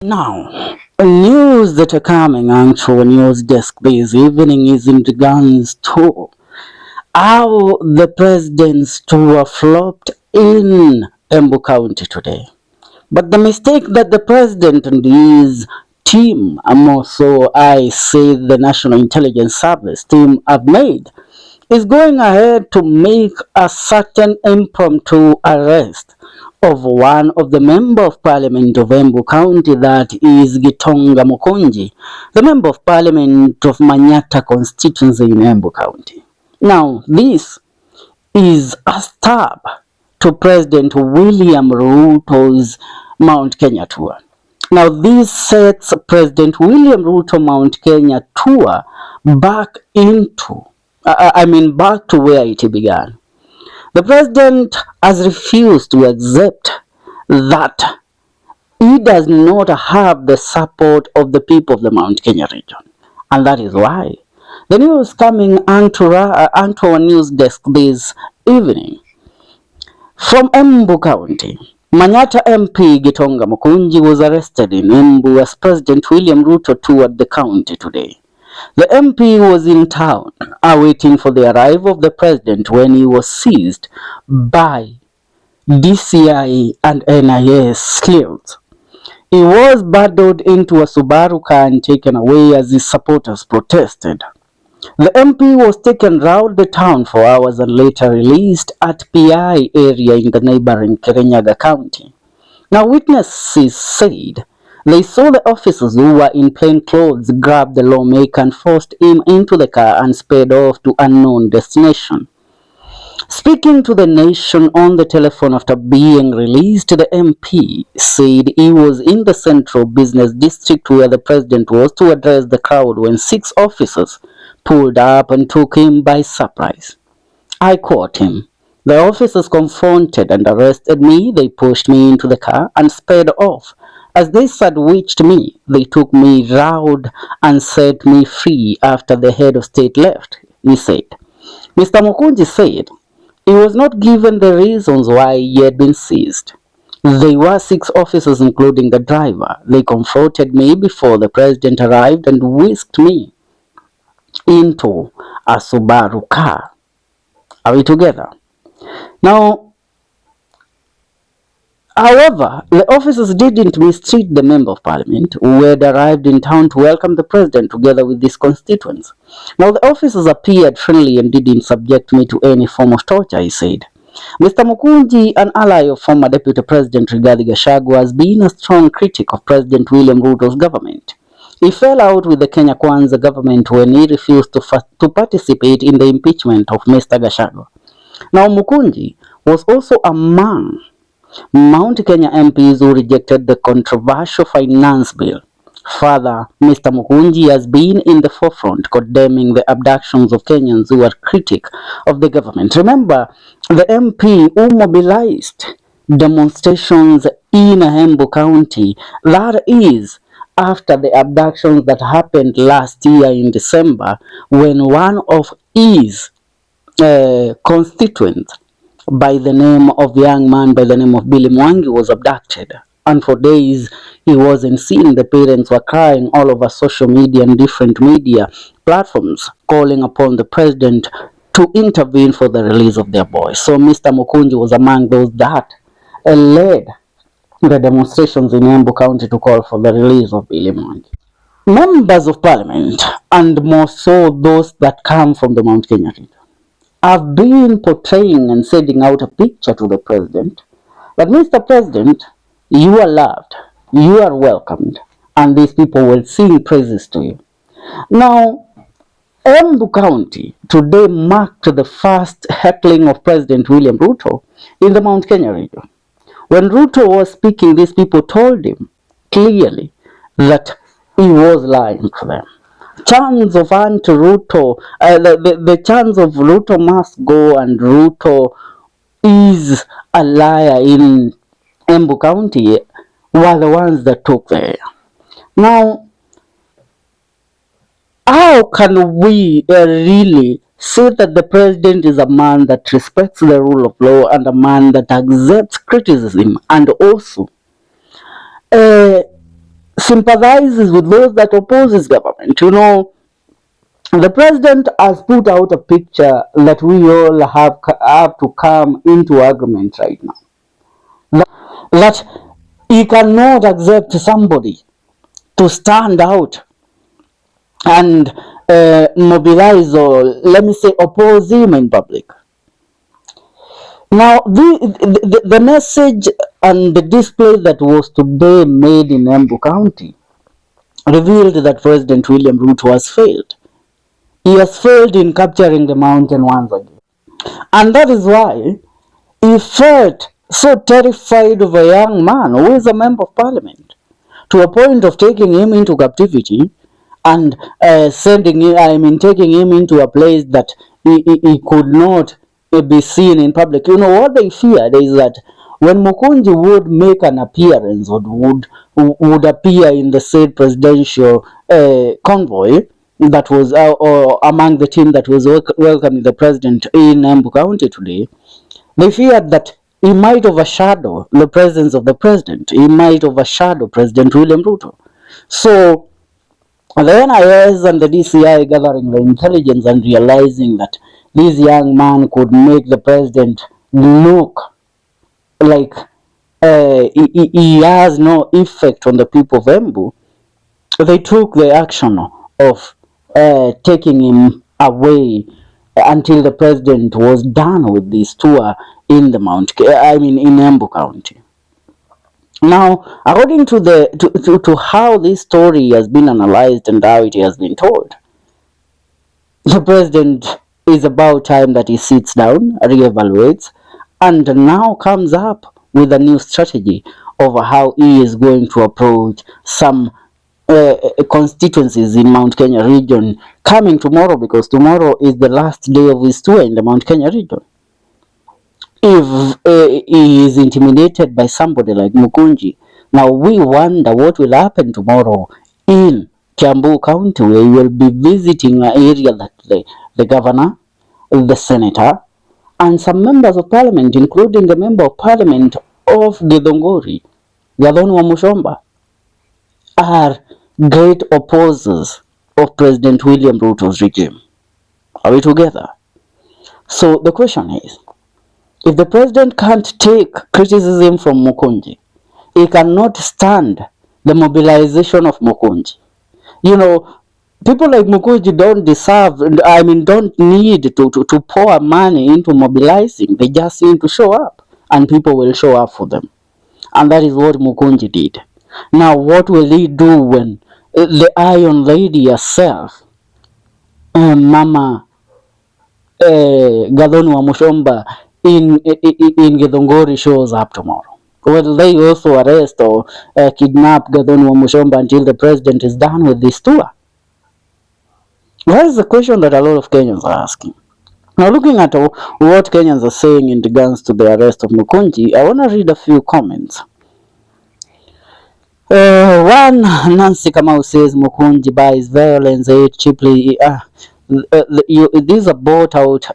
Now, news that are coming onto our news desk this evening is in regards to how the president's tour flopped in Embu County today. But the mistake that the president and his team, and more so I say the National Intelligence Service team, have made is going ahead to make a certain impromptu arrest of one of the member of parliament of Embu County, that is Gitonga Mukunji, the member of parliament of Manyata constituency in Embu County. Now, this is a stab to President William Ruto's Mount Kenya tour. Now, this sets President William Ruto Mount Kenya tour back back to where it began. The president has refused to accept that he does not have the support of the people of the Mount Kenya region. And that is why the news coming onto our news desk this evening from Embu County. Manyata MP Gitonga Mukunji was arrested in Embu as President William Ruto toured the county today. The MP was in town awaiting for the arrival of the president when he was seized by DCI and NIS sleuths. He was bundled into a Subaru car and taken away as his supporters protested. The MP was taken round the town for hours and later released at PI area in the neighboring Kirinyaga County. Now, witnesses said they saw the officers who were in plain clothes grab the lawmaker and forced him into the car and sped off to unknown destination. Speaking to the nation on the telephone after being released, the MP said he was in the central business district where the president was to address the crowd when 6 officers pulled up and took him by surprise. I quote him, "The officers confronted and arrested me. They pushed me into the car and sped off. As they sandwiched me, they took me round and set me free after the head of state left," he said. Mr. Mukunji said he was not given the reasons why he had been seized. They were 6 officers, including the driver. They confronted me before the president arrived and whisked me into a Subaru car. Are we together? Now, however, the officers didn't mistreat the member of parliament who had arrived in town to welcome the president together with his constituents. Now, the officers appeared friendly and didn't subject me to any form of torture, he said. Mr. Mukunji, an ally of former Deputy President Rigathi Gachagua, has been a strong critic of President William Ruto's government. He fell out with the Kenya Kwanza government when he refused to participate in the impeachment of Mr. Gachagua. Now, Mukunji was also among Mount Kenya MPs who rejected the controversial finance bill. Further, Mr. Mukunji has been in the forefront condemning the abductions of Kenyans who are critics of the government. Remember, the MP who mobilized demonstrations in Embu County, that is, after the abductions that happened last year in December, when one of his constituents by the name of young man by the name of Billy Mwangi was abducted, and for days he wasn't seen. The parents were crying all over social media and different media platforms, calling upon the president to intervene for the release of their boy. So Mr. Mukunji was among those that led the demonstrations in Embu County to call for the release of Billy Mwangi. Members of parliament, and more so those that come from the Mount Kenya region, have been portraying and sending out a picture to the president that, Mr. President, you are loved, you are welcomed, and these people will sing praises to you. Now, Embu County today marked the first heckling of President William Ruto in the Mount Kenya region. When Ruto was speaking, these people told him clearly that he was lying to them. Chants of anti-Ruto, the chants of Ruto must go and Ruto is a liar in Embu County were the ones that took there. Now, how can we really say that the president is a man that respects the rule of law and a man that accepts criticism and also sympathizes with those that oppose his government. The president has put out a picture that we all have to come into agreement right now. That he cannot accept somebody to stand out and mobilize, or let me say oppose him in public. Now, the message and the display that was today made in Embu County revealed that President William Ruto has failed. He has failed in capturing the mountain once again. And that is why he felt so terrified of a young man who is a member of parliament, to a point of taking him into captivity and taking him into a place that he could not be seen in public. What they feared is that when Mukunji would make an appearance, or would appear in the said presidential convoy that was or among the team that was welcoming the president in Embu County today, they feared that he might overshadow the presence of the president. He might overshadow President William Ruto. So the NIS and the DCI gathering the intelligence and realizing that this young man could make the president look like he has no effect on the people of Embu, they took the action of taking him away until the president was done with this tour in in Embu County. Now, according to how this story has been analyzed and how it has been told, the president is about time that he sits down, reevaluates, and now comes up with a new strategy of how he is going to approach some constituencies in Mount Kenya region coming tomorrow, because tomorrow is the last day of his tour in the Mount Kenya region. If he is intimidated by somebody like Mukunji, now we wonder what will happen tomorrow in Kiambu County, where he will be visiting an area that the governor, the senator, and some members of parliament, including the member of parliament of Githunguri, Gathoni wa Mushomba, are great opposers of President William Ruto's regime. Are we together? So the question is, if the president can't take criticism from Mukunji, he cannot stand the mobilization of Mukunji. People like Mukunji don't need to pour money into mobilizing. They just need to show up, and people will show up for them. And that is what Mukunji did. Now, what will he do when the Iron Lady herself, Mama Gathoni wa Mushomba in Githunguri, shows up tomorrow? Will they also arrest or kidnap Gathoni wa Mushomba until the president is done with this tour? That is the question that a lot of Kenyans are asking. Now, looking at what Kenyans are saying in regards to the arrest of Mukunji, I want to read a few comments. One, Nancy Kamau says Mukunji buys violence aid cheaply. These are bought out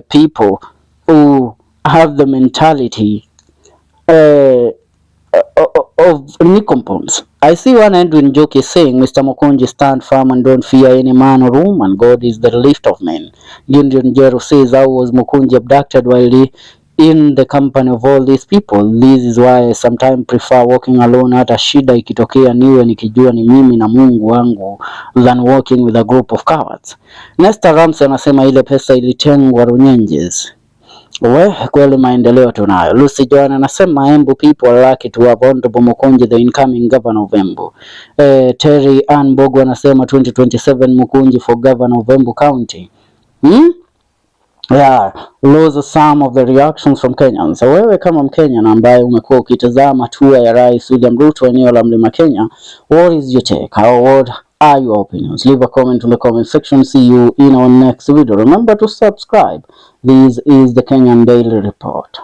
people who have the mentality of Nicompons. I see one Edwin Joke is saying, Mr. Mukunji, stand firm and don't fear any man or woman. God is the lift of men. Gideon Jero says, how was Mukunji abducted while he in the company of all these people? This is why I sometimes prefer walking alone, hata shida ikitokea niwe nikijua ni mimi na Mungu wangu, than walking with a group of cowards. Nestor Ramsey anasema ile pesa ilitengwa Runyenjes. Kweli maendeleo tunayo. Lucy Joan anasema Embu people are lucky to have Honorable Mukunji, the incoming governor of Embu. Terry Ann Bogo anasema 2027 Mukunji for governor of Embu County. Yeah, those are some of the reactions from Kenyans. So wewe kama Mkenya na ambaye umekuwa ukitazama tour ya Rais William Ruto eneo la Mlima Kenya, what is your take? What are your opinions? Leave a comment in the comment section. See you in our next video. Remember to subscribe. This is the Kenyan Daily Report.